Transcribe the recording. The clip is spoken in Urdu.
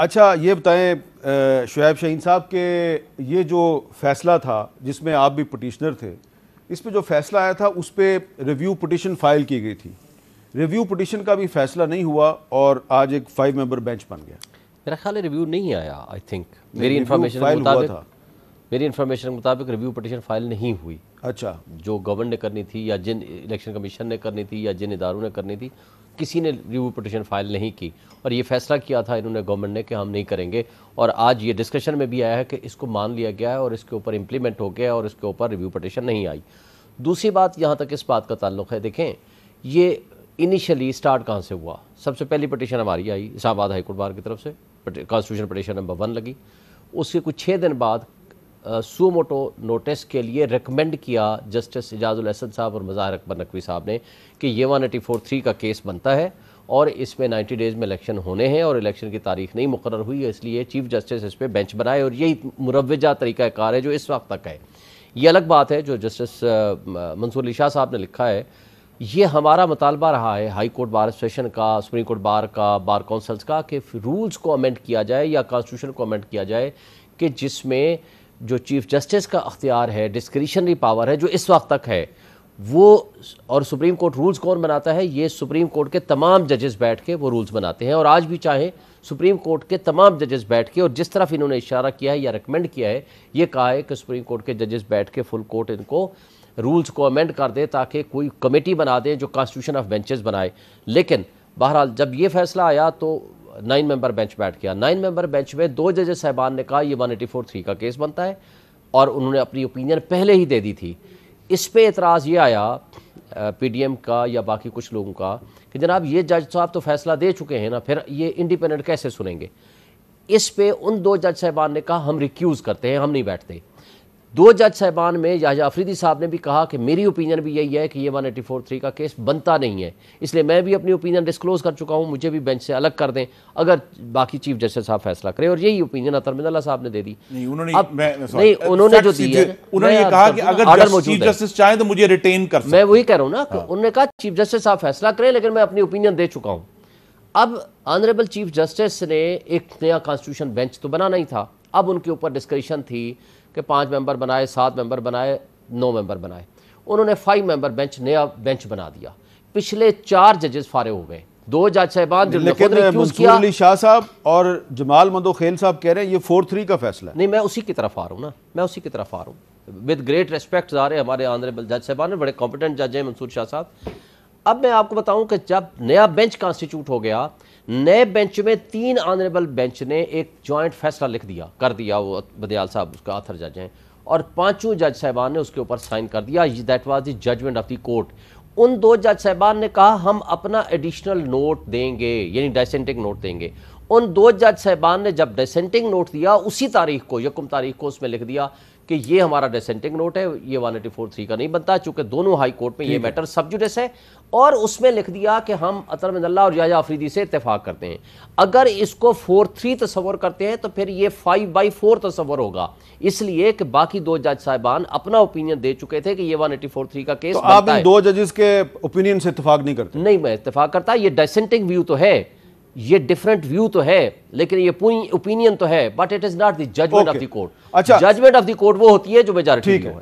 اچھا یہ بتائیں شعیب شاہین صاحب کہ یہ جو فیصلہ تھا جس میں آپ بھی پٹیشنر تھے، اس پہ جو فیصلہ آیا تھا اس پہ ریویو پٹیشن فائل کی گئی تھی، ریویو پٹیشن کا بھی فیصلہ نہیں ہوا اور آج ایک 5 ممبر بینچ بن گیا۔ میرا خیال ہے ریویو نہیں آیا، آئی تھنک میری انفارمیشن کے مطابق ریویو پٹیشن فائل نہیں ہوئی۔ اچھا، جو گورنمنٹ نے کرنی تھی یا جن الیکشن کمیشن نے کرنی تھی یا جن اداروں نے کرنی تھی، کسی نے ریویو پٹیشن فائل نہیں کی، اور یہ فیصلہ کیا تھا انہوں نے گورنمنٹ نے کہ ہم نہیں کریں گے، اور آج یہ ڈسکشن میں بھی آیا ہے کہ اس کو مان لیا گیا ہے اور اس کے اوپر امپلیمنٹ ہو گیا اور اس کے اوپر ریویو پٹیشن نہیں آئی۔ دوسری بات جہاں تک اس بات کا تعلق ہے، دیکھیں یہ انیشلی سٹارٹ کہاں سے ہوا۔ سب سے پہلی پٹیشن ہماری آئی اسلام آباد ہائی کورٹ بار کی طرف سے، کانسٹیٹیوشن پٹیشن نمبر 1 لگی۔ اس کے کچھ 6 دن بعد سو موٹو نوٹس کے لیے ریکمینڈ کیا جسٹس اعجاز الاسد صاحب اور مظاہر اکبر نقوی صاحب نے کہ یہ 184(3) کا کیس بنتا ہے اور اس میں 90 ڈیز میں الیکشن ہونے ہیں اور الیکشن کی تاریخ نہیں مقرر ہوئی ہے، اس لیے چیف جسٹس اس پہ بینچ بنائے، اور یہی مروجہ طریقہ کار ہے جو اس وقت تک ہے۔ یہ الگ بات ہے جو جسٹس منصور علی شاہ صاحب نے لکھا ہے، یہ ہمارا مطالبہ رہا ہے ہائی کورٹ بار ایسوسیشن کا، سپریم کورٹ بار کا، بار کونسلز کا، کہ رولز کو امینڈ کیا جائے یا کانسٹیٹیوشن کو امینڈ کیا جائے کہ جس میں جو چیف جسٹس کا اختیار ہے، ڈسکریشنری پاور ہے جو اس وقت تک ہے وہ، اور سپریم کورٹ رولز کون بناتا ہے؟ یہ سپریم کورٹ کے تمام ججز بیٹھ کے وہ رولز بناتے ہیں، اور آج بھی چاہیں سپریم کورٹ کے تمام ججز بیٹھ کے، اور جس طرف انہوں نے اشارہ کیا ہے یا ریکمینڈ کیا ہے، یہ کہا ہے کہ سپریم کورٹ کے ججز بیٹھ کے فل کورٹ ان کو رولز کو امینڈ کر دے تاکہ کوئی کمیٹی بنا دیں جو کانسٹیٹیوشن آف بینچز بنائے۔ لیکن بہرحال جب یہ فیصلہ آیا تو 9 ممبر بینچ بیٹھ گیا۔ 9 ممبر بینچ میں 2 ججز صاحبان نے کہا یہ 184(3) کا کیس بنتا ہے، اور انہوں نے اپنی اوپینین پہلے ہی دے دی تھی۔ اس پہ اعتراض یہ آیا پی ڈی ایم کا یا باقی کچھ لوگوں کا کہ جناب یہ جج صاحب تو فیصلہ دے چکے ہیں نا، پھر یہ انڈیپینڈنٹ کیسے سنیں گے؟ اس پہ ان 2 جج صاحبان نے کہا ہم ریکیوز کرتے ہیں، ہم نہیں بیٹھتے۔ 2 جج صاحبان میں یحییٰ آفریدی صاحب نے بھی کہا کہ میری اوپینین بھی یہی ہے کہ یہ 184(3) کا کیس بنتا نہیں ہے، اس لیے میں بھی اپنی اوپینین ڈسکلوز کر چکا ہوں، مجھے بھی بینچ سے الگ کر دیں اگر باقی چیف جسٹس صاحب فیصلہ کرے، اور یہی اوپینین اطہر من اللہ صاحب نے دے دی۔ انہوں نے جو دی ہے، انہوں نے یہ کہا کہ اگر چیف جسٹس چاہیں تو مجھے ریٹین کر سکتے۔ میں وہی کہہ رہا ہوں نا کہ انہوں نے کہا چیف جسٹس صاحب فیصلہ کریں لیکن میں اپنی اوپینین دے چکا ہوں۔ اب آنریبل چیف جسٹس نے ایک نیا کانسٹیٹیوشن بینچ تو بنا نہیں تھا، اب ان کے اوپر ڈسکریشن تھی کہ 5 ممبر بنائے، 7 ممبر بنائے، 9 ممبر بنائے۔ انہوں نے 5 ممبر بینچ نیا بینچ بنا دیا۔ پچھلے 4 ججز فارغ ہو گئے، 2 جج صاحبان جنہوں نے خود ریکیوز کیا۔ منصور علی شاہ صاحب اور جمال مندوخیل صاحب کہہ رہے ہیں یہ 4(3) کا فیصلہ ہے۔ نہیں، میں اسی کی طرف آ رہا ہوں نا، میں اسی کی طرف آ رہا ہوں۔ ود گریٹ ریسپیکٹ ظاہر ہے ہمارے آنریبل جج صاحبان، بڑے کمپیٹنٹ جج ہیں منصور شاہ صاحب۔ اب میں آپ کو بتاؤں کہ جب نیا بینچ کانسٹیٹیوٹ ہو گیا، نئے بینچ میں 3 آنریبل بینچ نے ایک جوائنٹ فیصلہ لکھ دیا، کر دیا، وہ بدیال صاحب اس کا آتھر جج ہیں، اور 5 جج صاحبان نے اس کے اوپر سائن کر دیا۔ That was the judgment of the court. ان 2 جج صاحبان نے کہا ہم اپنا ایڈیشنل نوٹ دیں گے، یعنی ڈیسینٹنگ نوٹ دیں گے۔ ان 2 جج صاحبان نے جب ڈیسینٹنگ نوٹ دیا، اسی تاریخ کو، 1 تاریخ کو اس میں لکھ دیا کہ یہ ہمارا ڈیسینٹنگ نوٹ ہے، یہ 184(3) کا نہیں بنتا، چونکہ دونوں ہائی کورٹ میں یہ میٹر سب جوڈس ہے، اور اس میں لکھ دیا کہ ہم اطہر من اللہ اور یحییٰ آفریدی سے اتفاق کرتے ہیں۔ اگر اس کو 4(3) تصور کرتے ہیں تو پھر یہ 5/4 تصور ہوگا، اس لیے کہ باقی 2 جج صاحبان اپنا اوپینین دے چکے تھے کہ یہ 184(3) کا کیس بنتا ہے۔ تو آپ ان 2 ججز کے اوپینین سے اتفاق نہیں کرتے؟ نہیں، میں اتفاق کرتا، یہ ڈیسینٹنگ ویو تو ہے، یہ ڈیفرنٹ ویو تو ہے، لیکن یہ پوری اوپینین تو ہے، but it is not the judgment of the court. Judgment of the court وہ ہوتی ہے جو میجارٹی میں ہے۔